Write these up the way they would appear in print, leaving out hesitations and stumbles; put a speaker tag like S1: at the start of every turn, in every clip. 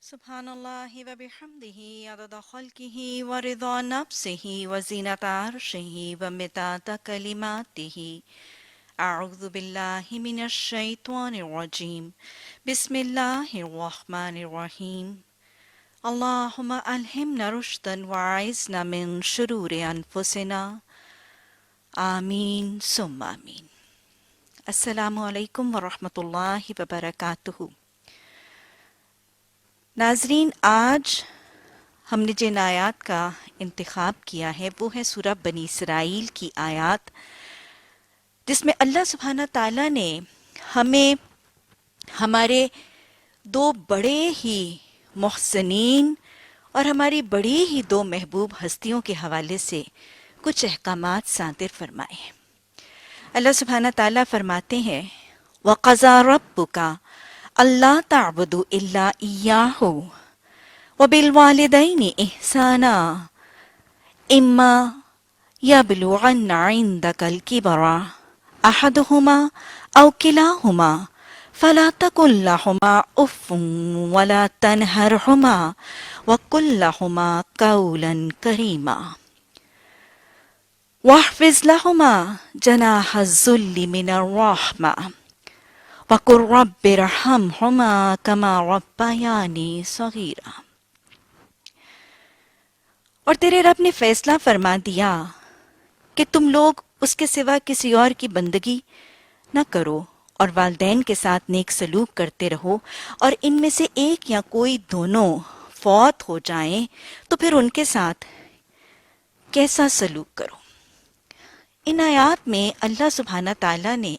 S1: سبحان اللہ و بحمدہ عدد خلقہ و رضا نفسہ و زینت عرشہ و مداد کلماتہ اعوذ باللہ من الشیطان الرجیم بسم اللہ الرحمن الرحیم اللہم الہمنا رشدا وعیذنا من شرور انفسنا آمین ثم آمین۔ السلام علیکم ورحمۃ اللہ وبرکاتہ۔ ناظرین، آج ہم نے جن آیات کا انتخاب کیا ہے وہ ہے سورہ بنی اسرائیل کی آیات، جس میں اللہ سبحانہ تعالیٰ نے ہمیں ہمارے دو بڑے ہی محسنین اور ہماری بڑی ہی دو محبوب ہستیوں کے حوالے سے کچھ احکامات صادر فرمائے ہیں۔ اللہ سبحانہ تعالیٰ فرماتے ہیں وَقَضَىٰ رَبُّكَ اللہ تعبدوا الا ایاہ وبالوالدین احسانا اما یبلغن عندک الکبر احدہما او کلاہما فلا تقل لہما اف ولا تنہرہما وقل لہما قولا کریما واحفظ لہما جناح الذل من الرحمہ وَقُلْ رَبِّ ارْحَمْهُمَا كَمَا رَبَّيَانِي صَغِيرًا۔ اور تیرے رب نے فیصلہ فرما دیا کہ تم لوگ اس کے سوا کسی اور کی بندگی نہ کرو اور والدین کے ساتھ نیک سلوک کرتے رہو، اور ان میں سے ایک یا کوئی دونوں فوت ہو جائیں تو پھر ان کے ساتھ کیسا سلوک کرو۔ ان آیات میں اللہ سبحانہ تعالیٰ نے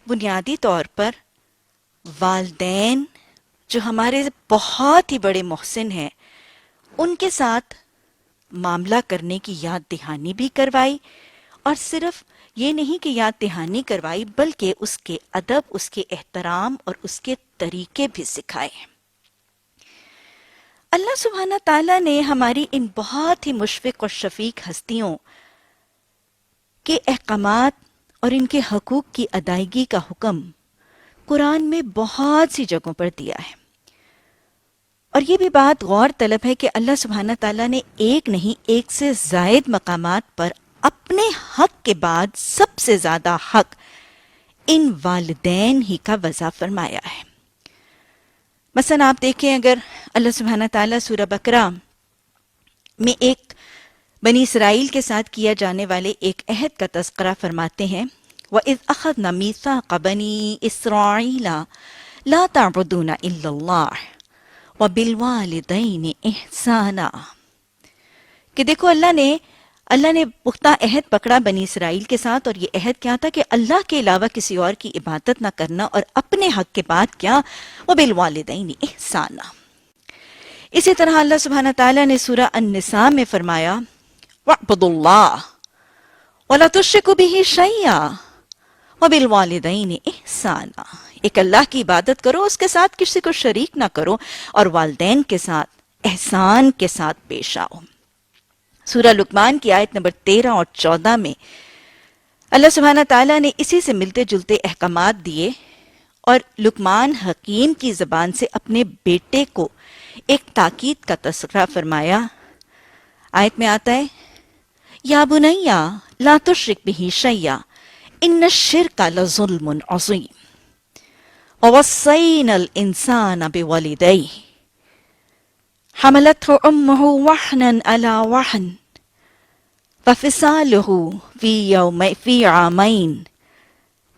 S1: بنیادی طور پر والدین جو ہمارے بہت ہی بڑے محسن ہیں ان کے ساتھ معاملہ کرنے کی یاد دہانی بھی کروائی، اور صرف یہ نہیں کہ یاد دہانی کروائی بلکہ اس کے ادب، اس کے احترام اور اس کے طریقے بھی سکھائے۔ اللہ سبحانہ تعالیٰ نے ہماری ان بہت ہی مشفق اور شفیق ہستیوں کے احکامات اور ان کے حقوق کی ادائیگی کا حکم قرآن میں بہت سی جگہوں پر دیا ہے۔ اور یہ بھی بات غور طلب ہے کہ اللہ سبحانہ تعالیٰ نے ایک نہیں، ایک سے زائد مقامات پر اپنے حق کے بعد سب سے زیادہ حق ان والدین ہی کا وضع فرمایا ہے۔ مثلا آپ دیکھیں، اگر اللہ سبحانہ تعالیٰ سورہ بقرہ میں ایک بنی اسرائیل کے ساتھ کیا جانے والے ایک عہد کا تذکرہ فرماتے ہیں وَإِذْ أَخَذْنَا مِيثَاقَ بَنِي إِسْرَائِيلَ لَا تَعْبُدُونَ إِلَّا اللَّهَ وَبِالْوَالِدَيْنِ إِحْسَانًا، کہ دیکھو اللہ نے پختہ عہد پکڑا بنی اسرائیل کے ساتھ، اور یہ عہد کیا تھا کہ اللہ کے علاوہ کسی اور کی عبادت نہ کرنا، اور اپنے حق کے بعد کیا، وَبِالْوَالِدَيْنِ إِحْسَانًا۔ اسی طرح اللہ سبحانہ تعالیٰ نے سورہ النساء میں فرمایا وَاعْبُدُوا اللَّهَ وَلَا تُشْرِكُوا بِهِ شَيْئًا وَبِالْوَالِدَيْنِ إِحْسَانًا، ایک اللہ کی عبادت کرو، اس کے ساتھ کسی کو شریک نہ کرو، اور والدین کے ساتھ احسان کے ساتھ پیش آؤ۔ سورہ لقمان کی آیت نمبر 13 اور 14 میں اللہ سبحانہ تعالیٰ نے اسی سے ملتے جلتے احکامات دیے، اور لقمان حکیم کی زبان سے اپنے بیٹے کو ایک تاکید کا تذکرہ فرمایا۔ آیت میں آتا ہے یا بنیا لا تشرک بہ شیئا ان الشرک لظلم عظیم ووصینا الانسان بوالدیہ حملته امه وحنا على وحن وفصاله في عامين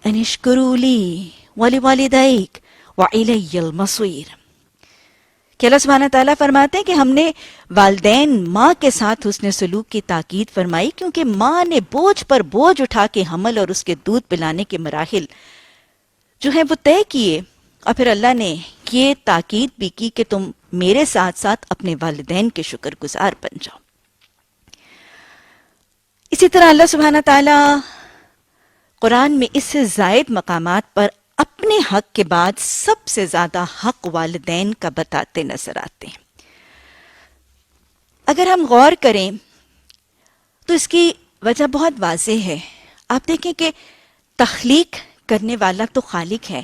S1: ان اشکروا لی ولوالدیک وإلی المصیر، کہ اللہ سبحانہ تعالیٰ فرماتے ہیں کہ ہم نے والدین ماں کے ساتھ حسن سلوک کی تاکید فرمائی، کیونکہ ماں نے بوجھ پر بوجھ اٹھا کے حمل اور اس کے دودھ پلانے کے مراحل جو ہیں وہ طے کیے، اور پھر اللہ نے یہ تاکید بھی کی کہ تم میرے ساتھ ساتھ اپنے والدین کے شکر گزار بن جاؤ۔ اسی طرح اللہ سبحانہ تعالیٰ قرآن میں اس سے زائد مقامات پر اپنے حق کے بعد سب سے زیادہ حق والدین کا بتاتے نظر آتے ہیں۔ اگر ہم غور کریں تو اس کی وجہ بہت واضح ہے۔ آپ دیکھیں کہ تخلیق کرنے والا تو خالق ہے،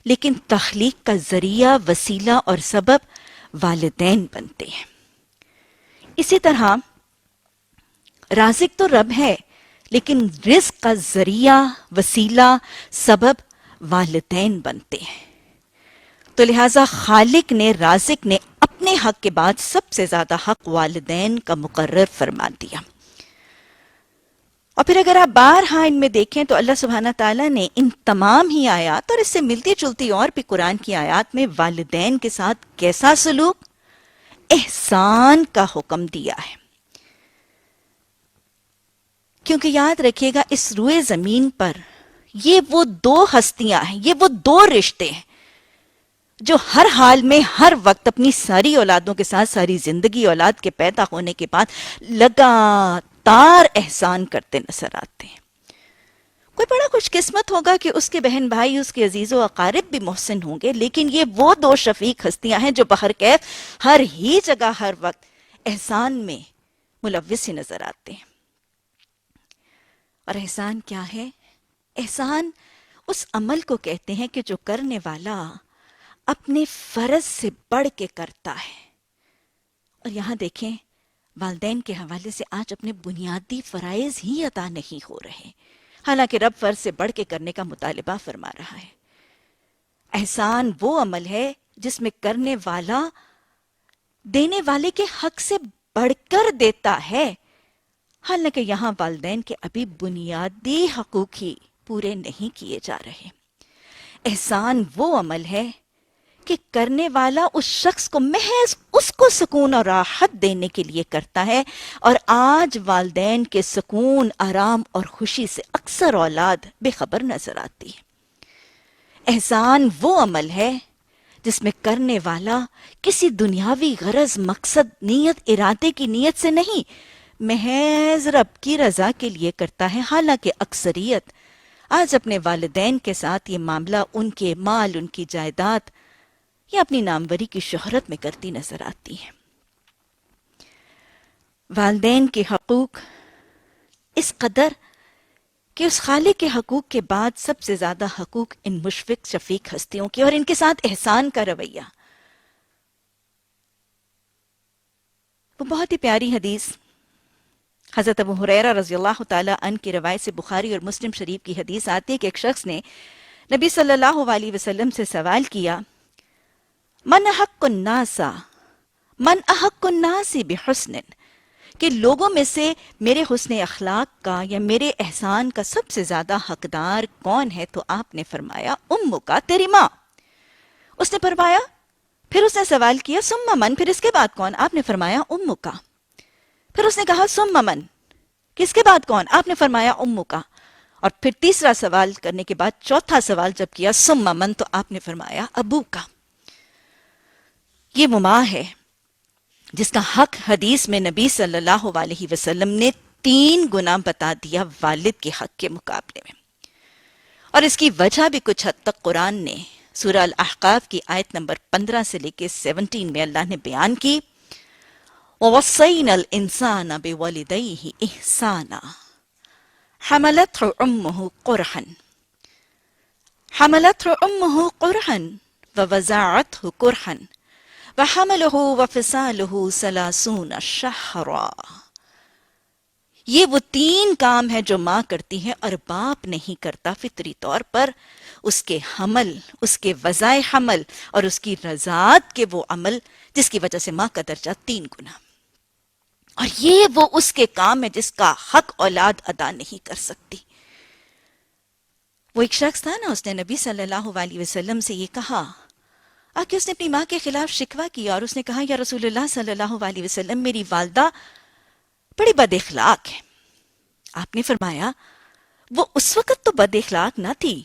S1: لیکن تخلیق کا ذریعہ، وسیلہ اور سبب والدین بنتے ہیں۔ اسی طرح رازق تو رب ہے، لیکن رزق کا ذریعہ، وسیلہ، سبب والدین بنتے ہیں۔ تو لہٰذا خالق نے، رازق نے اپنے حق کے بعد سب سے زیادہ حق والدین کا مقرر فرما دیا۔ اور پھر اگر آپ بارہا ان میں دیکھیں تو اللہ سبحانہ تعالیٰ نے ان تمام ہی آیات اور اس سے ملتی جلتی اور بھی قرآن کی آیات میں والدین کے ساتھ کیسا سلوک؟ احسان کا حکم دیا ہے۔ کیونکہ یاد رکھیے گا، اس روئے زمین پر یہ وہ دو ہستیاں ہیں، یہ وہ دو رشتے ہیں جو ہر حال میں، ہر وقت اپنی ساری اولادوں کے ساتھ، ساری زندگی اولاد کے پیدا ہونے کے بعد لگاتار احسان کرتے نظر آتے ہیں۔ کوئی بڑا خوش قسمت ہوگا کہ اس کے بہن بھائی، اس کے عزیز و اقارب بھی محسن ہوں گے، لیکن یہ وہ دو شفیق ہستیاں ہیں جو بہرکیف ہر ہی جگہ، ہر وقت احسان میں ملوث ہی نظر آتے ہیں۔ اور احسان کیا ہے؟ احسان اس عمل کو کہتے ہیں کہ جو کرنے والا اپنے فرض سے بڑھ کے کرتا ہے۔ اور یہاں دیکھیں، والدین کے حوالے سے آج اپنے بنیادی فرائض ہی ادا نہیں ہو رہے، حالانکہ رب فرض سے بڑھ کے کرنے کا مطالبہ فرما رہا ہے۔ احسان وہ عمل ہے جس میں کرنے والا دینے والے کے حق سے بڑھ کر دیتا ہے، حالانکہ یہاں والدین کے ابھی بنیادی حقوق ہی پورے نہیں کیے جا رہے۔ احسان وہ عمل ہے کہ کرنے والا اس شخص کو محض اس کو سکون اور راحت دینے کے لیے کرتا ہے، اور آج والدین کے سکون، آرام اور خوشی سے اکثر اولاد بے خبر نظر آتی ہے۔ احسان وہ عمل ہے جس میں کرنے والا کسی دنیاوی غرض، مقصد، نیت، ارادے کی نیت سے نہیں، محض رب کی رضا کے لیے کرتا ہے، حالانکہ اکثریت آج اپنے والدین کے ساتھ یہ معاملہ ان کے مال، ان کی جائیداد یا اپنی ناموری کی شہرت میں کرتی نظر آتی ہے۔ والدین کے حقوق اس قدر کہ اس خالق کے حقوق کے بعد سب سے زیادہ حقوق ان مشفق شفیق ہستیوں کے، اور ان کے ساتھ احسان کا رویہ۔ وہ بہت ہی پیاری حدیث حضرت ابو ہریرہ رضی اللہ تعالیٰ عنہ کی روایت سے بخاری اور مسلم شریف کی حدیث آتی ہے کہ ایک شخص نے نبی صلی اللہ علیہ وسلم سے سوال کیا، من احق الناس بحسن، کہ لوگوں میں سے میرے حسن اخلاق کا یا میرے احسان کا سب سے زیادہ حقدار کون ہے؟ تو آپ نے فرمایا، کا تیری ماں۔ اس نے فرمایا، پھر اس نے سوال کیا، ثم من، پھر اس کے بعد کون؟ آپ نے فرمایا، کا۔ پھر اس نے کہا، ثم من، کس کے بعد کون؟ آپ نے فرمایا، کا۔ اور پھر تیسرا سوال کرنے کے بعد چوتھا سوال جب کیا، ثم من، تو آپ نے فرمایا، ابو کا۔ یہ وہ ماں ہے جس کا حق حدیث میں نبی صلی اللہ علیہ وسلم نے 3 گنا بتا دیا والد کے حق کے مقابلے میں۔ اور اس کی وجہ بھی کچھ حد تک قرآن نے سورہ الاحقاف کی آیت نمبر 15 سے لے کے 17 میں اللہ نے بیان کی، وَوَصَّيْنَا الْإِنسَانَ بِوَالِدَيْهِ إِحْسَانًا حَمَلَتْهُ أُمُّهُ قُرْحًا وَوَضَعَتْهُ كُرْحًا وَحَمَلُهُ وَفِصَالُهُ 30 شَهْرًا۔ یہ وہ 3 کام ہیں جو ماں کرتی ہے اور باپ نہیں کرتا فطری طور پر، اس کے حمل، اس کے وضع حمل اور اس کی رضاعت کے وہ عمل جس کی وجہ سے ماں کا درجہ 3 گنا۔ اور یہ وہ اس کے کام ہے جس کا حق اولاد ادا نہیں کر سکتی۔ وہ ایک شخص تھا نا، اس نے نبی صلی اللہ علیہ وسلم سے یہ کہا کہ اس نے اپنی ماں کے خلاف شکوہ کیا، اور اس نے کہا، یا رسول اللہ صلی اللہ علیہ وسلم، میری والدہ بڑی بد اخلاق ہے۔ آپ نے فرمایا، وہ اس وقت تو بد اخلاق نہ تھی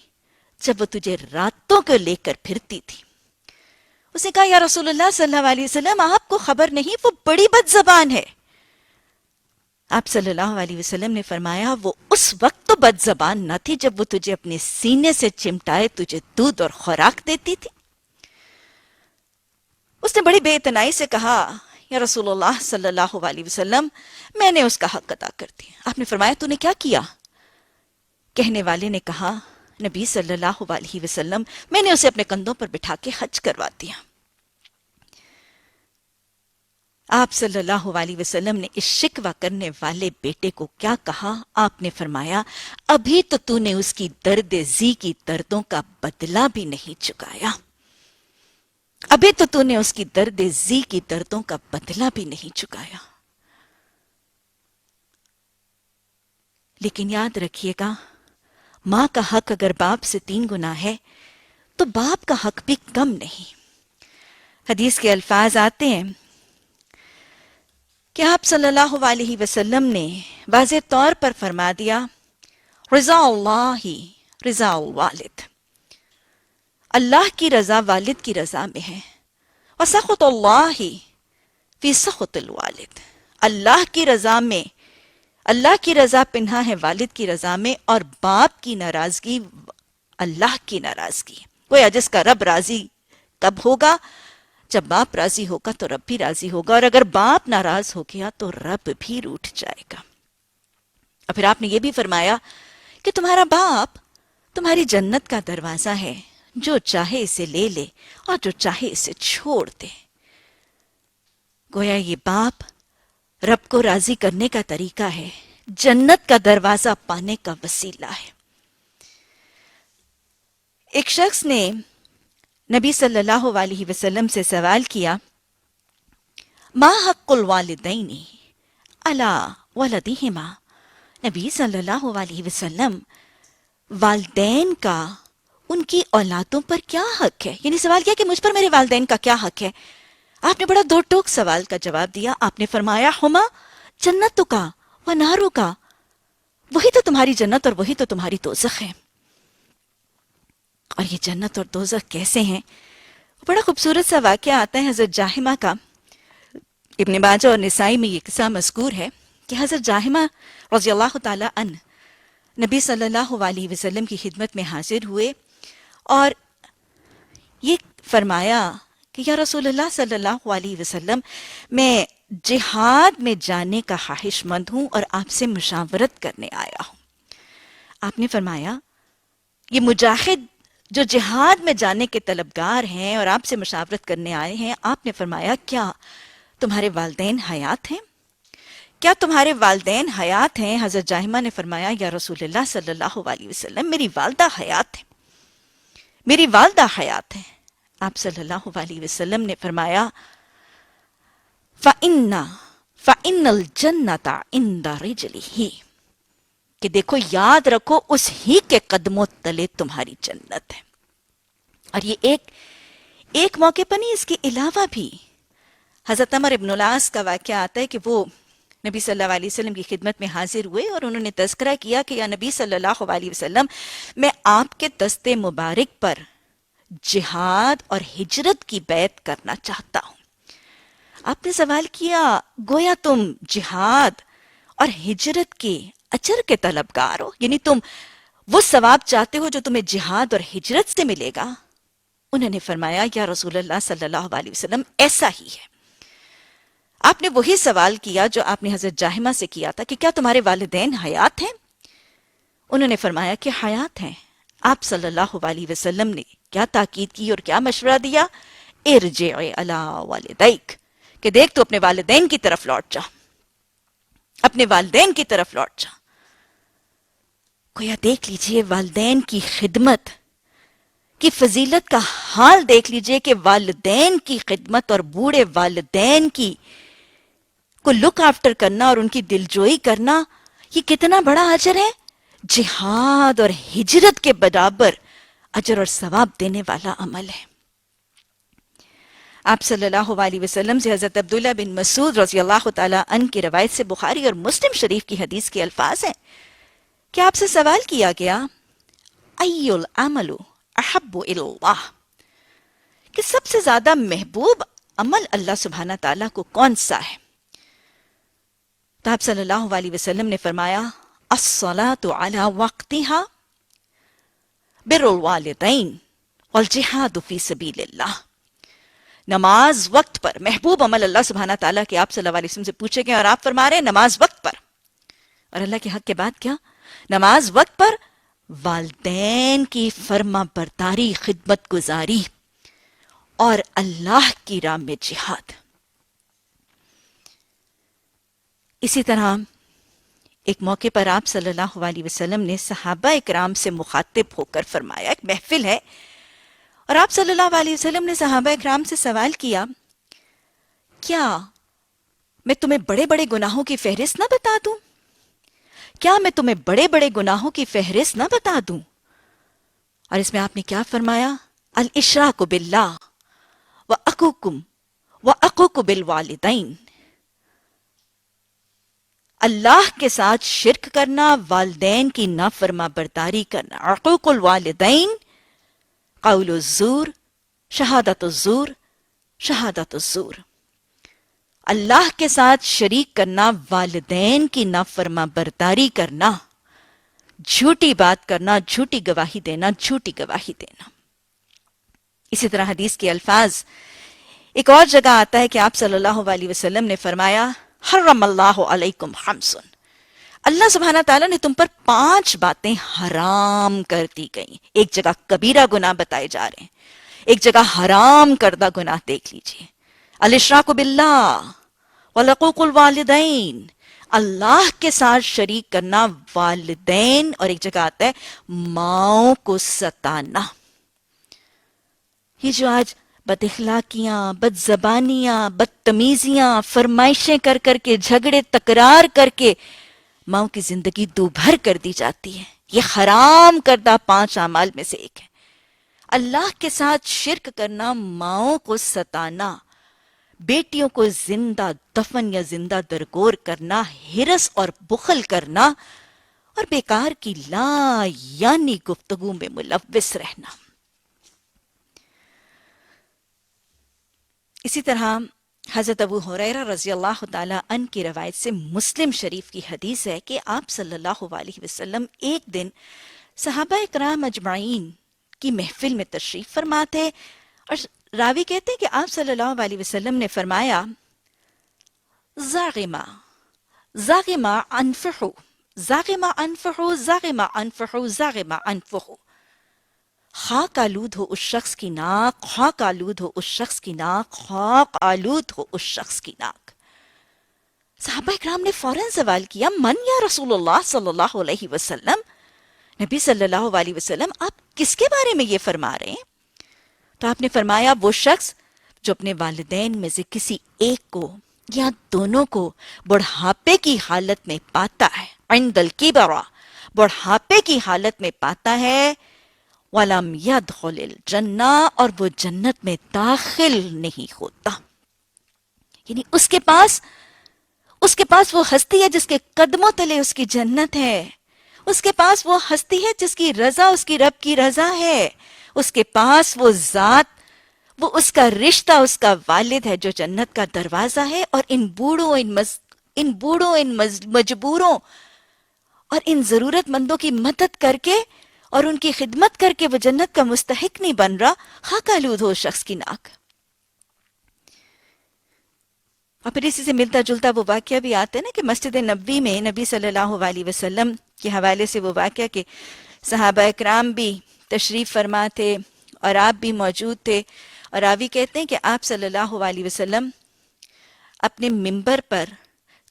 S1: جب وہ تجھے راتوں کو لے کر پھرتی تھی۔ اس نے کہا، یا رسول اللہ صلی اللہ علیہ وسلم، آپ کو خبر نہیں، وہ بڑی بد زبان ہے۔ آپ صلی اللہ علیہ وسلم نے فرمایا، وہ اس وقت تو بد زبان نہ تھی جب وہ تجھے اپنے سینے سے چمٹائے تجھے دودھ اور خوراک دیتی تھی۔ اس نے بڑی بے اعتنائی سے کہا، یا رسول اللہ صلی اللہ علیہ وسلم، میں نے اس کا حق ادا کر دیا۔ آپ نے فرمایا، تو نے کیا کیا؟ کہنے والے نے کہا، نبی صلی اللہ علیہ وسلم، میں نے اسے اپنے کندھوں پر بٹھا کے حج کروا دیا۔ آپ صلی اللہ علیہ وسلم نے اس شکوہ کرنے والے بیٹے کو کیا کہا؟ آپ نے فرمایا ابھی تو نے اس کی درد زی کی دردوں کا بدلہ بھی نہیں چکایا، ابھی تو نے اس کی درد زی کی دردوں کا بدلہ بھی نہیں چکایا۔ لیکن یاد رکھیے گا، ماں کا حق اگر باپ سے 3 گنا ہے تو باپ کا حق بھی کم نہیں۔ حدیث کے الفاظ آتے ہیں کہ آپ صلی اللہ علیہ وسلم نے واضح طور پر فرما دیا رضا اللہ رضا الوالد، اللہ کی رضا والد کی رضا میں ہے، وسخط اللہ فی سخط الوالد، اللہ کی رضا میں، اللہ کی رضا پنہا ہے والد کی رضا میں، اور باپ کی ناراضگی اللہ کی ناراضگی۔ گویا جس کا رب راضی کب ہوگا؟ جب باپ راضی ہوگا تو رب بھی راضی ہوگا، اور اگر باپ ناراض ہو گیا تو رب بھی روٹھ جائے گا۔ اور پھر آپ نے یہ بھی فرمایا کہ تمہارا باپ تمہاری جنت کا دروازہ ہے، جو چاہے اسے لے لے اور جو چاہے اسے چھوڑ دے۔ گویا یہ باپ رب کو راضی کرنے کا طریقہ ہے، جنت کا دروازہ پانے کا وسیلہ ہے۔ ایک شخص نے نبی صلی اللہ علیہ وسلم سے سوال کیا ما حق الوالدین علی ولدہما، نبی صلی اللہ علیہ وسلم والدین کا ان کی اولادوں پر کیا حق ہے؟ یعنی سوال کیا کہ مجھ پر میرے والدین کا کیا حق ہے؟ آپ نے بڑا دو ٹوک سوال کا جواب دیا۔ آپ نے فرمایا ہما جنتوں کا و ناروں کا، وہی تو تمہاری جنت اور وہی تو تمہاری دوزخ ہے۔ اور یہ جنت اور دوزخ کیسے ہیں؟ بڑا خوبصورت سا واقعہ آتا ہے حضرت جاہمہ کا، ابن ماجہ اور نسائی میں یہ قصہ مذکور ہے کہ حضرت جاہمہ رضی اللہ تعالی عنہ نبی صلی اللہ علیہ وسلم کی خدمت میں حاضر ہوئے اور یہ فرمایا کہ یا رسول اللہ صلی اللہ علیہ وسلم، میں جہاد میں جانے کا خواہش مند ہوں اور آپ سے مشاورت کرنے آیا ہوں۔ آپ نے فرمایا یہ مجاہد جو جہاد میں جانے کے طلبگار ہیں اور آپ سے مشاورت کرنے آئے ہیں، آپ نے فرمایا کیا تمہارے والدین حیات ہیں؟ کیا تمہارے والدین حیات ہیں؟ حضرت جاہمہ نے فرمایا یا رسول اللہ صلی اللہ علیہ وسلم، میری والدہ حیات ہے، میری والدہ حیات ہے۔ آپ صلی اللہ علیہ وسلم نے فرمایا فَإِنَّ الْجَنَّةَ عِنْدَ رِجْلِهِ، کہ دیکھو یاد رکھو اس ہی کے قدموں تلے تمہاری جنت ہے۔ اور یہ ایک موقع پر نہیں، اس کے علاوہ بھی حضرت عمر ابن العاص کا واقعہ آتا ہے کہ وہ نبی صلی اللہ علیہ وسلم کی خدمت میں حاضر ہوئے اور انہوں نے تذکرہ کیا کہ یا نبی صلی اللہ علیہ وسلم، میں آپ کے دست مبارک پر جہاد اور ہجرت کی بیعت کرنا چاہتا ہوں۔ آپ نے سوال کیا گویا تم جہاد اور ہجرت کے اجر کے طلبگار ہو، یعنی تم وہ ثواب چاہتے ہو جو تمہیں جہاد اور ہجرت سے ملے گا؟ انہوں نے فرمایا یا رسول اللہ صلی اللہ علیہ وسلم ایسا ہی ہے۔ آپ نے وہی سوال کیا جو آپ نے حضرت جاہمہ سے کیا تھا کہ کیا تمہارے والدین حیات ہیں؟ انہوں نے فرمایا کہ حیات ہیں۔ آپ صلی اللہ علیہ وسلم نے کیا تاکید کی اور کیا مشورہ دیا؟ ارجع الی والدیک، کہ دیکھ تو اپنے والدین کی طرف لوٹ جا، اپنے والدین کی طرف لوٹ جا۔ گویا دیکھ لیجئے والدین کی خدمت کی فضیلت کا حال دیکھ لیجئے کہ والدین کی خدمت اور بوڑھے والدین کو لک آفٹر کرنا اور ان کی دلجوئی کرنا، یہ کتنا بڑا اجر ہے، جہاد اور ہجرت کے برابر اجر اور ثواب دینے والا عمل ہے۔ آپ صلی اللہ علیہ وسلم سے حضرت عبداللہ بن مسعود رضی اللہ تعالی عنہ کی روایت سے بخاری اور مسلم شریف کی حدیث کے الفاظ ہیں کہ آپ سے سوال کیا گیا ای العمل احب الی اللہ، کہ سب سے زیادہ محبوب عمل اللہ سبحانہ تعالیٰ کو کون سا ہے؟ تو آپ صلی اللہ علیہ وسلم نے فرمایا الصلاة علی وقتها، بر الوالدین والجہاد فی سبیل اللہ، نماز وقت پر محبوب عمل اللہ سبحانہ تعالیٰ کے آپ صلی اللہ علیہ وسلم سے پوچھے گئے اور آپ فرما رہے ہیں نماز وقت پر، اور اللہ کے حق کے بعد کیا؟ نماز وقت پر، والدین کی فرما برداری، خدمت گزاری، اور اللہ کی راہ میں جہاد۔ اسی طرح ایک موقع پر آپ صلی اللہ علیہ وسلم نے صحابہ اکرام سے مخاطب ہو کر فرمایا، ایک محفل ہے اور آپ صلی اللہ علیہ وسلم نے صحابہ اکرام سے سوال کیا، کیا میں تمہیں بڑے بڑے گناہوں کی فہرست نہ بتا دوں؟ کیا میں تمہیں بڑے بڑے گناہوں کی فہرست نہ بتا دوں؟ اور اس میں آپ نے کیا فرمایا؟ الاشراک باللہ وعقوق بالوالدین، اللہ کے ساتھ شرک کرنا، والدین کی نافرما برداری کرنا، عقوق الوالدین، قول الزور، شہادت الزور، شہادت الزور، اللہ کے ساتھ شریک کرنا، والدین کی نافرما برداری کرنا، جھوٹی بات کرنا، جھوٹی گواہی دینا، جھوٹی گواہی دینا۔ اسی طرح حدیث کے الفاظ ایک اور جگہ آتا ہے کہ آپ صلی اللہ علیہ وسلم نے فرمایا، حرم اللہ علیکم خمس، اللہ سبحانہ تعالیٰ نے تم پر 5 باتیں حرام کر دی گئیں۔ ایک جگہ کبیرہ گناہ بتائے جا رہے ہیں، ایک جگہ حرام کردہ گناہ دیکھ لیجئے، الاشراک باللہ وعقوق الوالدین، اللہ کے ساتھ شریک کرنا، والدین، اور ایک جگہ آتا ہے ماؤں کو ستانا۔ یہ جو آج بد اخلاقیاں، بد زبانیاں، بدتمیزیاں، فرمائشیں کر کر کے، جھگڑے تکرار کر کے ماؤں کی زندگی دوبھر کر دی جاتی ہے، یہ حرام کردہ 5 اعمال میں سے ایک ہے۔ اللہ کے ساتھ شرک کرنا، ماؤں کو ستانا، بیٹیوں کو زندہ دفن یا زندہ درگور کرنا، ہرس اور بخل کرنا، اور بیکار کی لا یعنی گفتگو میں ملوث رہنا۔ اسی طرح حضرت ابو ہریرہ رضی اللہ تعالیٰ عنہ کی روایت سے مسلم شریف کی حدیث ہے کہ آپ صلی اللہ علیہ وسلم ایک دن صحابہ اکرام اجمعین کی محفل میں تشریف فرما تھے، اور راوی کہتے ہیں کہ آپ صلی اللہ علیہ وسلم نے فرمایا، زاغما زاغما انفحو زاغما انفحو زاغما انفحو زاغما انفحو، خاک آلود ہو اس شخص کی ناک، خاک آلود ہو اس شخص کی ناک، خاک آلود ہو اس شخص کی ناک۔ صحابہ اکرام نے فوراً سوال کیا، من یا رسول اللہ صلی اللہ علیہ وسلم، نبی صلی اللہ علیہ وسلم آپ کس کے بارے میں یہ فرما رہے ہیں؟ تو آپ نے فرمایا، وہ شخص جو اپنے والدین میں سے کسی ایک کو یا دونوں کو بڑھاپے کی حالت میں پاتا ہے، عند الکبر، بڑھاپے کی حالت میں پاتا ہے، وَلَمْ يَدْخُلِ الْجَنَّةَ، اور وہ جنت میں داخل نہیں ہوتا۔ یعنی اس کے پاس وہ ہستی ہے جس کے قدموں تلے اس کی جنت ہے، اس کے پاس وہ ہستی ہے جس کی رضا اس کی رب کی رضا ہے، اس کے پاس وہ ذات، وہ اس کا رشتہ، اس کا والد ہے جو جنت کا دروازہ ہے، اور ان بوڑھوں، ان مجبوروں اور ان ضرورت مندوں کی مدد کر کے اور ان کی خدمت کر کے وہ جنت کا مستحق نہیں بن رہا، خاک آلود ہو شخص کی ناک۔ اور پھر اسی سے ملتا جلتا وہ واقعہ بھی آتا ہے نا کہ مسجد نبوی میں نبی صلی اللہ علیہ وسلم کے حوالے سے وہ واقعہ کہ صحابہ اکرام بھی تشریف فرما تھے اور آپ بھی موجود تھے، اور راوی کہتے ہیں کہ آپ صلی اللہ علیہ وسلم اپنے منبر پر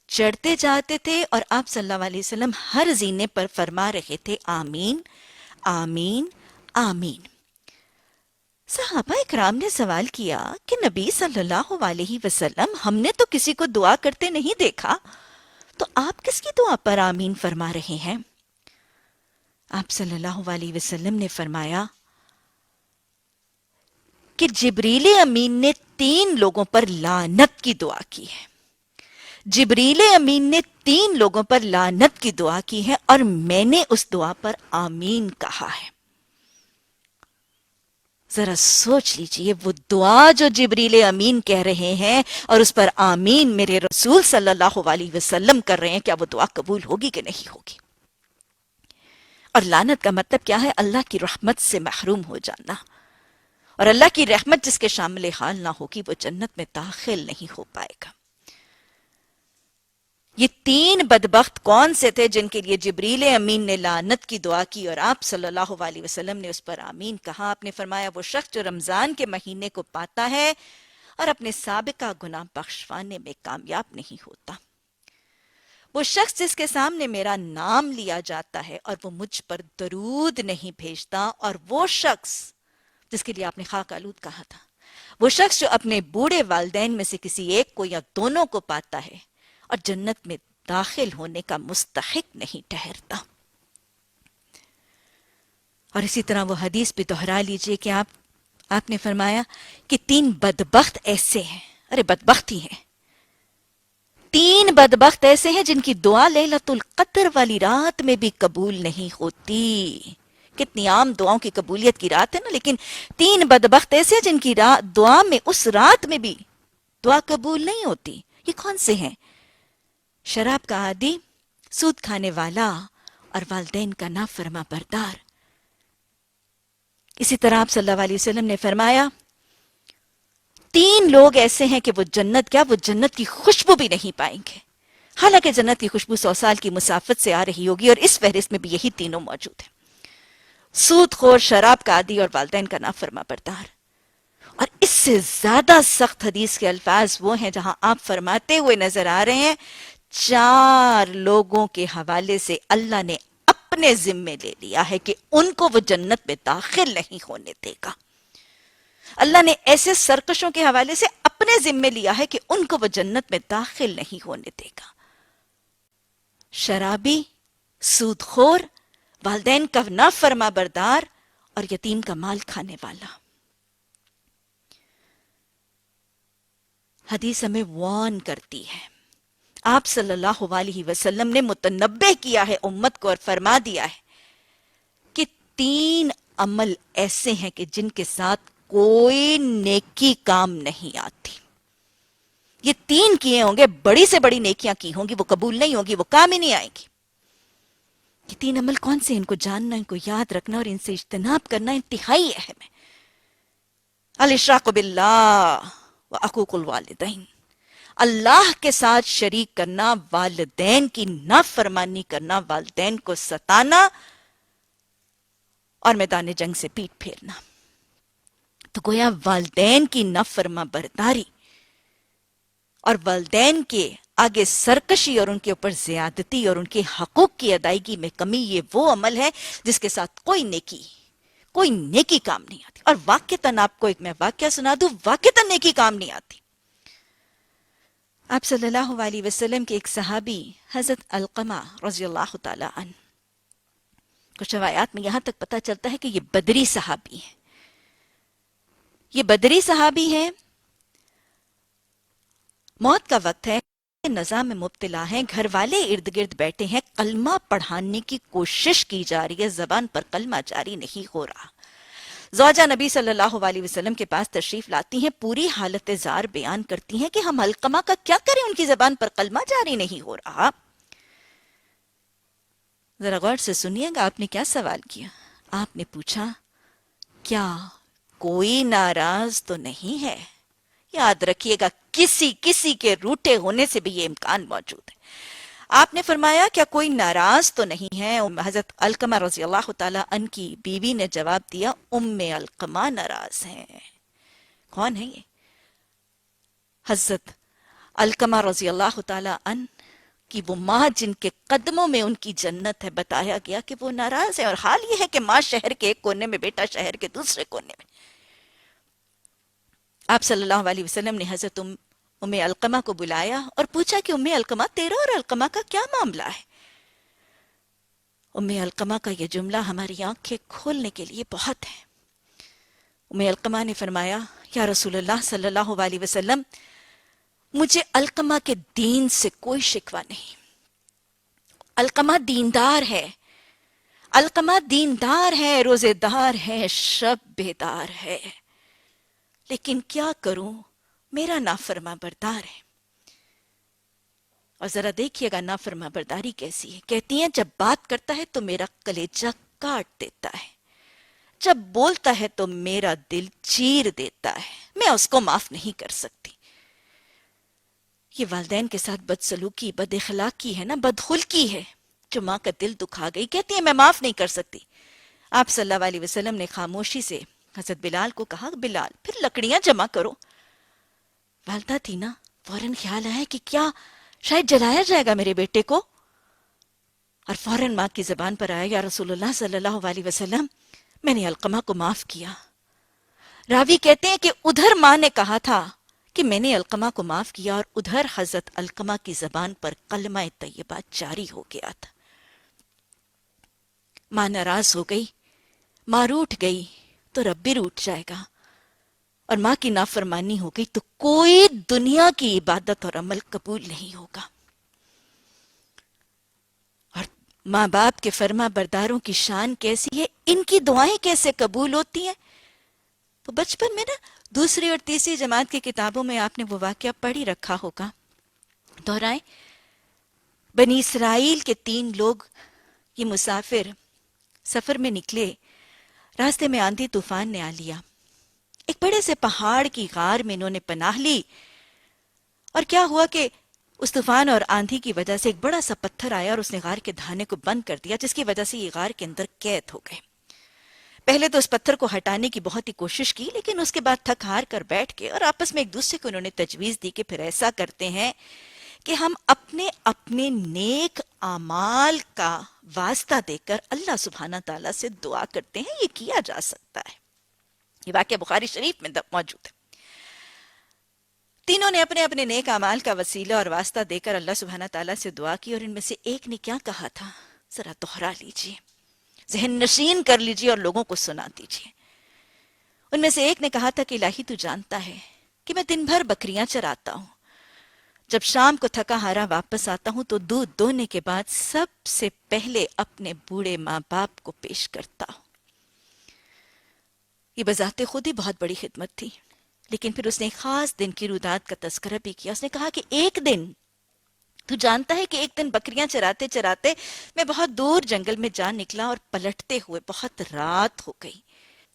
S1: چڑھتے جاتے تھے اور آپ صلی اللہ علیہ وسلم ہر زینے پر فرما رہے تھے، آمین آمین آمین۔ صحابہ اکرام نے سوال کیا کہ نبی صلی اللہ علیہ وسلم، ہم نے تو کسی کو دعا کرتے نہیں دیکھا، تو آپ کس کی دعا پر آمین فرما رہے ہیں؟ آپ صلی اللہ علیہ وسلم نے فرمایا کہ جبریل امین نے 3 لوگوں پر لعنت کی دعا کی ہے، جبریل امین نے 3 لوگوں پر لعنت کی دعا کی ہے، اور میں نے اس دعا پر آمین کہا ہے۔ ذرا سوچ لیجئے، وہ دعا جو جبریل امین کہہ رہے ہیں اور اس پر آمین میرے رسول صلی اللہ علیہ وسلم کر رہے ہیں، کیا وہ دعا قبول ہوگی کہ نہیں ہوگی؟ اور لعنت کا مطلب کیا ہے؟ اللہ کی رحمت سے محروم ہو جانا، اور اللہ کی رحمت جس کے شامل حال نہ ہوگی وہ جنت میں داخل نہیں ہو پائے گا۔ یہ 3 بدبخت کون سے تھے جن کے لیے جبریل امین نے لعنت کی دعا کی اور آپ صلی اللہ علیہ وسلم نے اس پر آمین کہا؟ آپ نے فرمایا، وہ شخص جو رمضان کے مہینے کو پاتا ہے اور اپنے سابقہ گناہ بخشوانے میں کامیاب نہیں ہوتا۔ وہ شخص جس کے سامنے میرا نام لیا جاتا ہے اور وہ مجھ پر درود نہیں بھیجتا، اور وہ شخص جس کے لیے آپ نے خاک آلود کہا تھا، وہ شخص جو اپنے بوڑھے والدین میں سے کسی ایک کو یا دونوں کو پاتا ہے اور جنت میں داخل ہونے کا مستحق نہیں ٹھہرتا۔ اور اسی طرح وہ حدیث بھی دہرا لیجئے کہ آپ نے فرمایا کہ 3 بدبخت ایسے ہیں، ارے بدبخت ہی ہیں، 3 بدبخت ایسے ہیں جن کی دعا لیلۃ القدر والی رات میں بھی قبول نہیں ہوتی۔ کتنی عام دعاؤں کی قبولیت کی رات ہے نا، لیکن 3 بدبخت ایسے ہیں جن کی دعا میں اس رات میں بھی دعا قبول نہیں ہوتی۔ یہ کون سے ہیں؟ شراب کا عادی، سود کھانے والا، اور والدین کا نافرما بردار۔ اسی طرح آپ صلی اللہ علیہ وسلم نے فرمایا 3 لوگ ایسے ہیں کہ وہ جنت کی خوشبو بھی نہیں پائیں گے، حالانکہ جنت کی خوشبو 100 سال کی مسافت سے آ رہی ہوگی، اور اس فہرست میں بھی یہی تینوں موجود ہیں: سود خور، شراب کا عادی، اور والدین کا نافرما بردار۔ اور اس سے زیادہ سخت حدیث کے الفاظ وہ ہیں جہاں آپ فرماتے ہوئے نظر آ رہے ہیں 4 لوگوں کے حوالے سے اللہ نے اپنے ذمے لے لیا ہے کہ ان کو وہ جنت میں داخل نہیں ہونے دے گا۔ اللہ نے ایسے سرکشوں کے حوالے سے اپنے ذمے لیا ہے کہ ان کو وہ جنت میں داخل نہیں ہونے دے گا: شرابی، سود خور، والدین کا نافرما بردار، اور یتیم کا مال کھانے والا۔ حدیث ہمیں وارن کرتی ہے۔ آپ صلی اللہ علیہ وسلم نے متنبہ کیا ہے امت کو اور فرما دیا ہے کہ 3 عمل ایسے ہیں کہ جن کے ساتھ کوئی نیکی کام نہیں آتی۔ یہ 3 کیے ہوں گے، بڑی سے بڑی نیکیاں کی ہوں گی، وہ قبول نہیں ہوگی، وہ کام ہی نہیں آئیں گی۔ یہ 3 عمل کون سے ہیں؟ ان کو جاننا، ان کو یاد رکھنا اور ان سے اجتناب کرنا انتہائی اہم ہے۔ الاشراق باللہ وعقوق الوالدین، اللہ کے ساتھ شریک کرنا، والدین کی نافرمانی کرنا، والدین کو ستانا اور میدان جنگ سے پیٹ پھیرنا۔ تو گویا والدین کی نافرما برداری اور والدین کے آگے سرکشی اور ان کے اوپر زیادتی اور ان کے حقوق کی ادائیگی میں کمی، یہ وہ عمل ہے جس کے ساتھ کوئی نیکی کام نہیں آتی۔ اور واقعتاً آپ کو ایک میں واقعہ سنا دوں، واقعتاً نیکی کام نہیں آتی۔ آپ صلی اللہ علیہ وسلم کے ایک صحابی حضرت علقمہ رضی اللہ تعالی عنہ، کچھ روایات میں یہاں تک پتہ چلتا ہے کہ یہ بدری صحابی ہیں۔ یہ بدری صحابی ہیں، موت کا وقت ہے، نزا میں مبتلا ہیں، گھر والے ارد گرد بیٹھے ہیں، کلمہ پڑھانے کی کوشش کی جا رہی ہے، زبان پر کلمہ جاری نہیں ہو رہا۔ زوجہ نبی صلی اللہ علیہ وسلم کے پاس تشریف لاتی ہیں، پوری حالت زار بیان کرتی ہیں کہ ہم علقمہ کا کیا کریں، ان کی زبان پر کلمہ جاری نہیں ہو رہا۔ ذرا غور سے سنیے گا، آپ نے کیا سوال کیا؟ آپ نے پوچھا کیا کوئی ناراض تو نہیں ہے؟ یاد رکھیے گا، کسی کے روٹے ہونے سے بھی یہ امکان موجود ہے۔ آپ نے فرمایا کیا کوئی ناراض تو نہیں ہے؟ حضرت علقمہ رضی اللہ تعالی عنہ کی بیوی نے جواب دیا، ام علقمہ ناراض ہیں۔ کون ہے یہ؟ حضرت علقمہ رضی اللہ تعالی عنہ کی وہ ماں جن کے قدموں میں ان کی جنت ہے، بتایا گیا کہ وہ ناراض ہے۔ اور حال یہ ہے کہ ماں شہر کے ایک کونے میں، بیٹا شہر کے دوسرے کونے میں۔ آپ صلی اللہ علیہ وسلم نے حضرت ام علقمہ کو بلایا اور پوچھا کہ ام علقمہ، تیرا اور علقمہ کا کیا معاملہ ہے؟ ام علقمہ کا یہ جملہ ہماری آنکھیں کھولنے کے لیے بہت ہے۔ ام علقمہ نے فرمایا، یا رسول اللہ صلی اللہ علیہ وسلم، مجھے علقمہ کے دین سے کوئی شکوہ نہیں۔ علقمہ دیندار ہے، علقمہ دیندار ہے، روزے دار ہے، شب بیدار ہے، لیکن کیا کروں، میرا نافرما بردار ہے۔ اور ذرا دیکھیے گا نافرما برداری کیسی ہے۔ کہتی ہیں جب بات کرتا ہے تو میرا کلیجہ کاٹ دیتا ہے، جب بولتا ہے تو میرا دل چیر دیتا ہے، میں اس کو معاف نہیں کر سکتی۔ یہ والدین کے ساتھ بدسلوکی، بد اخلاقی ہے نا، بدخلقی ہے جو ماں کا دل دکھا گئی۔ کہتی ہے میں معاف نہیں کر سکتی۔ آپ صلی اللہ علیہ وسلم نے خاموشی سے حضرت بلال کو کہا، بلال پھر لکڑیاں جمع کرو۔ والدہ تھی نا، فوراً خیال آیا کہ کیا شاید جلایا جائے گا میرے بیٹے کو. اور فوراً ماں کی زبان پر آیا یا رسول اللہ صلی اللہ علیہ وسلم میں نے علقمہ کو معاف کیا. راوی کہتے ہیں کہ ادھر ماں نے کہا تھا کہ میں نے علقمہ کو معاف کیا اور ادھر حضرت علقمہ کی زبان پر کلمہ طیبہ جاری ہو گیا تھا. ماں ناراض ہو گئی، ماں روٹھ گئی تو رب بھی روٹھ جائے گا، اور ماں کی نافرمانی ہو گئی تو کوئی دنیا کی عبادت اور عمل قبول نہیں ہوگا. اور ماں باپ کے فرما برداروں کی شان کیسی ہے، ان کی دعائیں کیسے قبول ہوتی ہیں. تو بچپن میں نا دوسری اور تیسری جماعت کی کتابوں میں آپ نے وہ واقعہ پڑھ ہی رکھا ہوگا. دہرائیں، بنی اسرائیل کے 3 لوگ یہ مسافر سفر میں نکلے، راستے میں آندھی طوفان نے آ لیا. ایک بڑے سے پہاڑ کی غار میں انہوں نے پناہ لی، اور کیا ہوا کہ اس طوفان اور آندھی کی وجہ سے ایک بڑا سا پتھر آیا اور اس نے غار کے دھانے کو بند کر دیا، جس کی وجہ سے یہ غار کے اندر قید ہو گئے. پہلے تو اس پتھر کو ہٹانے کی بہت ہی کوشش کی، لیکن اس کے بعد تھک ہار کر بیٹھ کے اور آپس میں ایک دوسرے کو انہوں نے تجویز دی کہ پھر ایسا کرتے ہیں کہ ہم اپنے اپنے نیک اعمال کا واسطہ دے کر اللہ سبحانہ تعالیٰ سے دعا کرتے ہیں. یہ کیا جا سکتا ہے. یہ واقعہ بخاری شریف میں موجود ہے. تینوں نے اپنے اپنے نیک اعمال کا وسیلہ اور واسطہ دے کر اللہ سبحانہ تعالیٰ سے دعا کی، اور ان میں سے ایک نے کیا کہا تھا ذرا دوہرا لیجئے، ذہن نشین کر لیجئے اور لوگوں کو سنا دیجئے. ان میں سے ایک نے کہا تھا کہ الہی تو جانتا ہے کہ میں دن بھر بکریاں چراتا ہوں، جب شام کو تھکا ہارا واپس آتا ہوں تو دودھ دونے کے بعد سب سے پہلے اپنے بوڑھے ماں باپ کو پیش کرتا ہوں. یہ بذات خود ہی بہت بڑی خدمت تھی، لیکن پھر اس نے ایک خاص دن کی رودات کا تذکرہ بھی کیا. اس نے کہا کہ ایک دن تو جانتا ہے کہ ایک دن بکریاں چراتے چراتے میں بہت دور جنگل میں جا نکلا اور پلٹتے ہوئے بہت رات ہو گئی.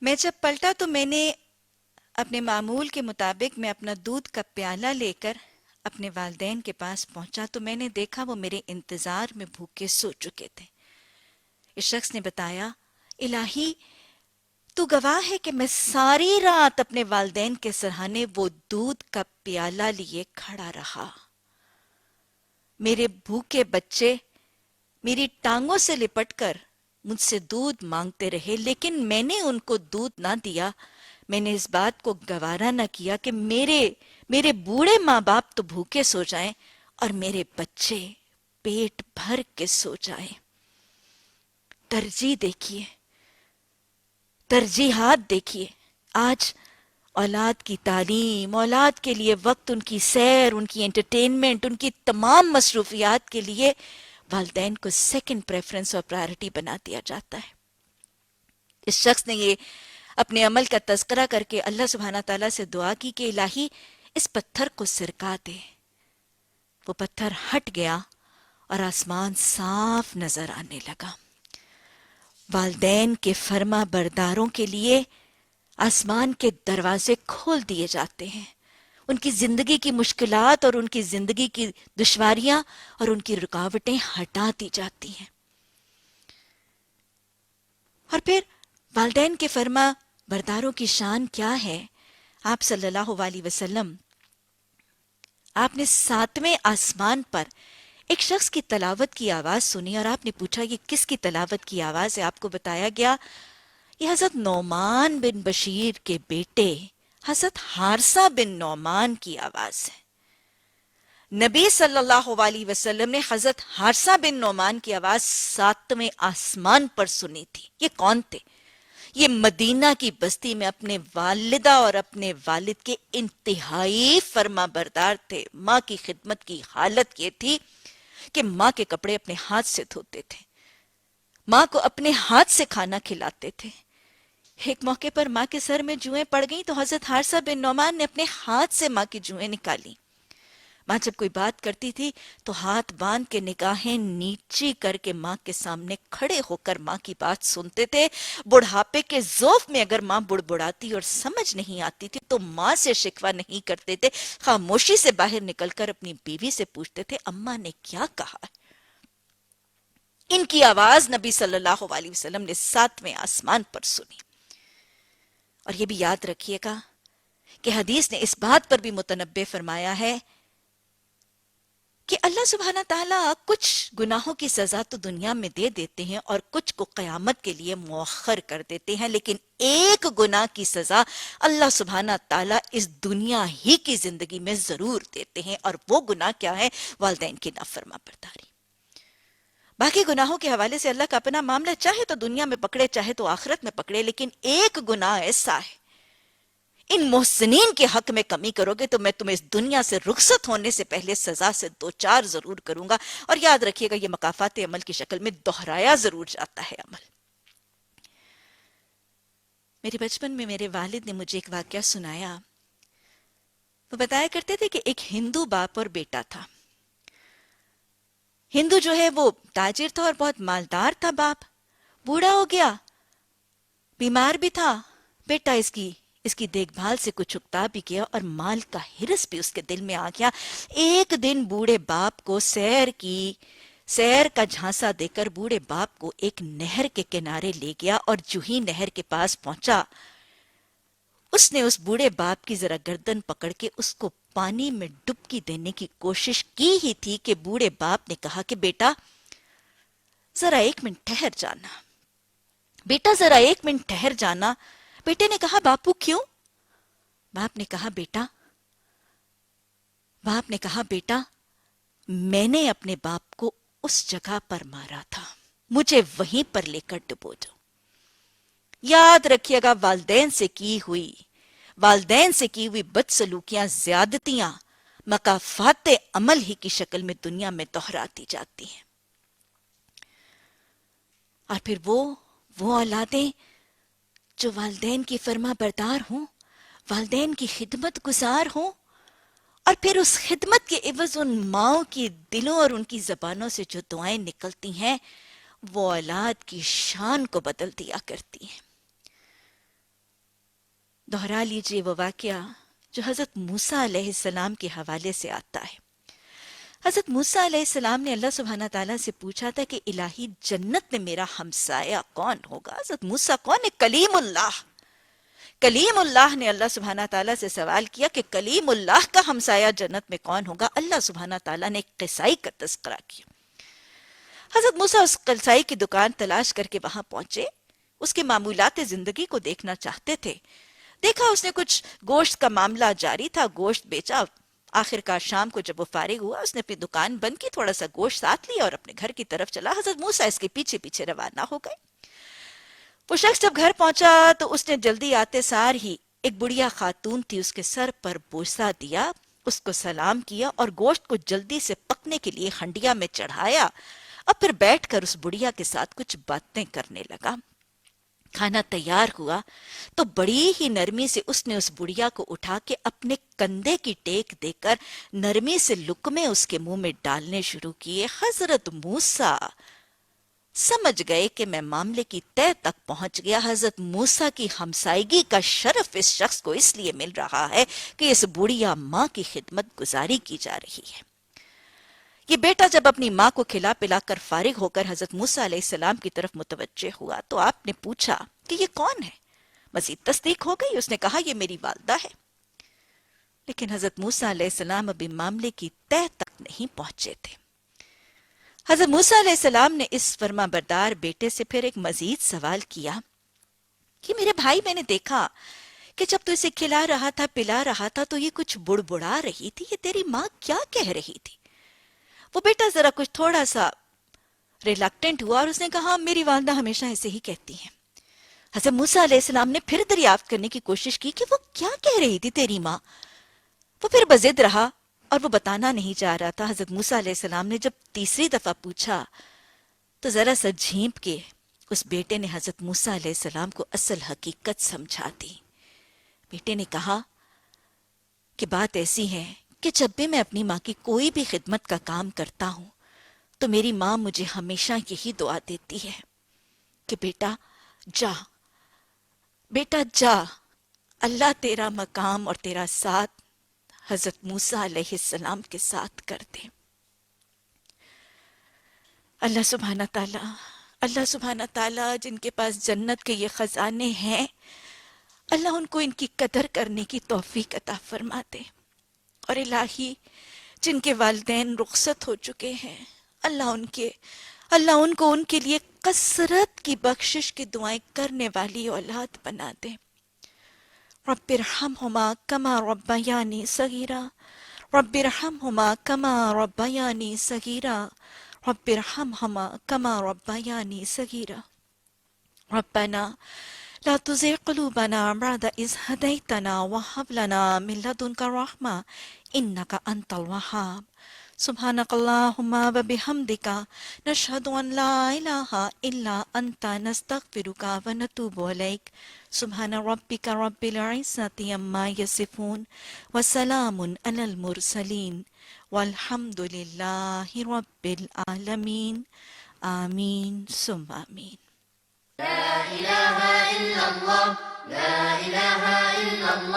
S1: میں جب پلٹا تو میں نے اپنے معمول کے مطابق میں اپنا دودھ کا پیالہ لے کر اپنے والدین کے پاس پہنچا تو میں نے دیکھا وہ میرے انتظار میں بھوکے سو چکے تھے. اس شخص نے بتایا، الہی تو گواہ ہے کہ میں ساری رات اپنے والدین کے سرہانے وہ دودھ کا پیالہ لیے کھڑا رہا. میرے بھوکے بچے میری ٹانگوں سے لپٹ کر مجھ سے دودھ مانگتے رہے، لیکن میں نے ان کو دودھ نہ دیا. میں نے اس بات کو گوارا نہ کیا کہ میرے بوڑھے ماں باپ تو بھوکے سو جائیں اور میرے بچے پیٹ بھر کے سو جائیں. ترجیح دیکھیے، ترجیحات دیکھیے. آج اولاد کی تعلیم، اولاد کے لیے وقت، ان کی سیر، ان کی انٹرٹینمنٹ، ان کی تمام مصروفیات کے لیے والدین کو سیکنڈ پریفرنس اور پرائرٹی بنا دیا جاتا ہے. اس شخص نے یہ اپنے عمل کا تذکرہ کر کے اللہ سبحانہ تعالیٰ سے دعا کی کہ الہی اس پتھر کو سرکا دے. وہ پتھر ہٹ گیا اور آسمان صاف نظر آنے لگا. والدین کے فرما برداروں کے لیے آسمان کے دروازے کھول دیے جاتے ہیں. ان کی زندگی کی مشکلات اور ان کی زندگی کی دشواریاں اور ان کی رکاوٹیں ہٹا دی جاتی ہیں. اور پھر والدین کے فرما برداروں کی شان کیا ہے؟ آپ صلی اللہ علیہ وسلم، آپ نے 7ویں آسمان پر ایک شخص کی تلاوت کی آواز سنی، اور آپ نے پوچھا یہ کس کی تلاوت کی آواز ہے؟ آپ کو بتایا گیا یہ حضرت نعمان بن بشیر کے بیٹے حضرت حارثہ بن نعمان کی آواز ہے. نبی صلی اللہ علیہ وسلم نے حضرت حارثہ بن نعمان کی آواز 7ویں آسمان پر سنی تھی. یہ کون تھے؟ یہ مدینہ کی بستی میں اپنے والدہ اور اپنے والد کے انتہائی فرما بردار تھے. ماں کی خدمت کی حالت یہ تھی کہ ماں کے کپڑے اپنے ہاتھ سے دھوتے تھے، ماں کو اپنے ہاتھ سے کھانا کھلاتے تھے. ایک موقع پر ماں کے سر میں جوئیں پڑ گئیں تو حضرت حارثہ بن نعمان نے اپنے ہاتھ سے ماں کی جوئیں نکالی. ماں جب کوئی بات کرتی تھی تو ہاتھ باندھ کے نگاہیں نیچی کر کے ماں کے سامنے کھڑے ہو کر ماں کی بات سنتے تھے. بڑھاپے کے ذوف میں اگر ماں بڑبڑاتی اور سمجھ نہیں آتی تھی تو ماں سے شکوہ نہیں کرتے تھے، خاموشی سے باہر نکل کر اپنی بیوی سے پوچھتے تھے اماں نے کیا کہا. ان کی آواز نبی صلی اللہ علیہ وسلم نے 7ویں آسمان پر سنی. اور یہ بھی یاد رکھیے گا کہ حدیث نے اس بات پر بھی متنبہ فرمایا ہے کہ اللہ سبحانہ تعالیٰ کچھ گناہوں کی سزا تو دنیا میں دے دیتے ہیں اور کچھ کو قیامت کے لیے مؤخر کر دیتے ہیں، لیکن ایک گناہ کی سزا اللہ سبحانہ تعالیٰ اس دنیا ہی کی زندگی میں ضرور دیتے ہیں، اور وہ گناہ کیا ہے؟ والدین کی نافرما برداری۔ باقی گناہوں کے حوالے سے اللہ کا اپنا معاملہ، چاہے تو دنیا میں پکڑے چاہے تو آخرت میں پکڑے، لیکن ایک گناہ ایسا ہے، ان محسنین کے حق میں کمی کرو گے تو میں تمہیں اس دنیا سے رخصت ہونے سے پہلے سزا سے دوچار ضرور کروں گا۔ اور یاد رکھیے گا یہ مکافات عمل کی شکل میں دہرایا ضرور جاتا ہے عمل۔ میرے بچپن میں میرے والد نے مجھے ایک واقعہ سنایا۔ وہ بتایا کرتے تھے کہ ایک ہندو باپ اور بیٹا تھا۔ ہندو جو ہے وہ تاجر تھا اور بہت مالدار تھا باپ، بوڑھا ہو گیا، بیمار بھی تھا، بیٹا اس کی دیکھ بھال سے کچھ اکتا بھی گیا اور مال کا ہرس بھی اس کے دل میں آ گیا۔ ایک دن بوڑھے باپ کو سیر کا جھانسا دے کر بوڑھے باپ کو ایک نہر کے کنارے لے گیا، اور جو ہی نہر کے پاس پہنچا اس نے اس بوڑھے باپ کی ذرا گردن پکڑ کے اس کو پانی میں ڈبکی دینے کی کوشش کی ہی تھی کہ بوڑھے باپ نے کہا کہ بیٹا ذرا ایک منٹ ٹھہر جانا، بیٹا ذرا ایک منٹ ٹھہر جانا۔ بیٹے نے کہا باپو کیوں؟ باپ نے کہا بیٹا میں نے اپنے باپ کو اس جگہ پر مارا تھا، مجھے وہیں پر لے کر ڈبو دو۔ یاد رکھیے گا والدین سے کی ہوئی بدسلوکیاں، زیادتیاں مکافات عمل ہی کی شکل میں دنیا میں دہراتی جاتی ہیں۔ اور پھر وہ اولادیں جو والدین کی فرما بردار ہوں، والدین کی خدمت گزار ہوں، اور پھر اس خدمت کے عوض ان ماؤں کی دلوں اور ان کی زبانوں سے جو دعائیں نکلتی ہیں وہ اولاد کی شان کو بدل دیا کرتی ہیں۔ دہرا لیجئے وہ واقعہ جو حضرت موسیٰ علیہ السلام کے حوالے سے آتا ہے۔ حضرت موسیٰ علیہ السلام نے اللہ سبحانہ تعالیٰ سے پوچھا تھا کہ الہی جنت میں میرا ہمسایہ کون ہوگا؟ حضرت موسیٰ کون ہے؟ کلیم اللہ نے اللہ سبحانہ تعالیٰ سے سوال کیا کہ کلیم اللہ کا ہمسایہ جنت میں کون ہوگا؟ اللہ سبحانہ تعالیٰ نے ایک قصائی کا تذکرہ کیا۔ حضرت موسیٰ اس قصائی کی دکان تلاش کر کے وہاں پہنچے، اس کے معمولات زندگی کو دیکھنا چاہتے تھے۔ دیکھا اس نے کچھ گوشت کا معاملہ جاری تھا، گوشت بیچا۔ آخر کار شام کو جب وہ فارغ ہوا اس نے اپنی دکان بند کی، تھوڑا سا گوشت ساتھ لیا اور اپنے گھر کی طرف چلا۔ حضرت موسیٰ اس کے پیچھے پیچھے روانہ ہو گئے۔ وہ شخص جب گھر پہنچا تو اس نے جلدی آتے سار ہی ایک بڑھیا خاتون تھی، اس کے سر پر بوسہ دیا، اس کو سلام کیا اور گوشت کو جلدی سے پکنے کے لیے ہنڈیا میں چڑھایا، اور پھر بیٹھ کر اس بڑھیا کے ساتھ کچھ باتیں کرنے لگا۔ کھانا تیار ہوا تو بڑی ہی نرمی سے اس نے اس بڑھیا کو اٹھا کے اپنے کندھے کی ٹیک دے کر نرمی سے لقمے اس کے منہ میں ڈالنے شروع کیے۔ حضرت موسیٰ سمجھ گئے کہ میں معاملے کی تہہ تک پہنچ گیا۔ حضرت موسیٰ کی ہمسائیگی کا شرف اس شخص کو اس لیے مل رہا ہے کہ اس بڑھیا ماں کی خدمت گزاری کی جا رہی ہے۔ یہ بیٹا جب اپنی ماں کو کھلا پلا کر فارغ ہو کر حضرت موسیٰ علیہ السلام کی طرف متوجہ ہوا تو آپ نے پوچھا کہ یہ کون ہے؟ مزید تصدیق ہو گئی، اس نے کہا یہ میری والدہ ہے۔ لیکن حضرت موسیٰ علیہ السلام ابھی معاملے کی تہہ تک نہیں پہنچے تھے۔ حضرت موسیٰ علیہ السلام نے اس فرما بردار بیٹے سے پھر ایک مزید سوال کیا کہ میرے بھائی، میں نے دیکھا کہ جب تو اسے کھلا رہا تھا پلا رہا تھا تو یہ کچھ بڑبڑا رہی تھی، یہ تیری ماں کیا کہہ رہی تھی؟ وہ بیٹا ذرا کچھ تھوڑا سا ریلیکٹنٹ ہوا اور اس نے کہا میری والدہ ہمیشہ ایسے ہی کہتی ہیں۔ حضرت موسیٰ علیہ السلام نے پھر دریافت کرنے کی کوشش کی کہ وہ کیا کہہ رہی تھی تیری ماں؟ وہ پھر بضد رہا اور وہ بتانا نہیں چاہ رہا تھا۔ حضرت موسیٰ علیہ السلام نے جب تیسری دفعہ پوچھا تو ذرا سا جھینپ کے اس بیٹے نے حضرت موسیٰ علیہ السلام کو اصل حقیقت سمجھا دی۔ بیٹے نے کہا کہ بات ایسی ہے کہ جب بھی میں اپنی ماں کی کوئی بھی خدمت کا کام کرتا ہوں تو میری ماں مجھے ہمیشہ یہی دعا دیتی ہے کہ بیٹا جا، اللہ تیرا مقام اور تیرا ساتھ حضرت موسیٰ علیہ السلام کے ساتھ کر دے۔ اللہ سبحانہ تعالیٰ جن کے پاس جنت کے یہ خزانے ہیں، اللہ ان کو ان کی قدر کرنے کی توفیق عطا فرما دے۔ اور الہی جن کے والدین رخصت ہو چکے ہیں، اللہ ان کو ان کے لیے کثرت کی بخشش کی دعائیں کرنے والی اولاد بنا دے۔ رب ارحمہما کما ربیانی صغیرا، رب ارحمہما کما ربیانی صغیرا، رب ارحمہما کما ربیانی صغیرا۔ ربنا لا تزغ قلوبنا بعد إذ هديتنا وهب لنا من لدنك رحمة إنك أنت الوهاب۔ سبحانك اللهم وبحمدك نشهد أن لا إله إلا أنت نستغفرك ونتوب إليك۔ سبحان ربك رب العزة عما يصفون وسلام على المرسلين والحمد لله رب العالمين۔ آمين ثم آمين۔
S2: لا إله إلا الله، لا إله إلا الله۔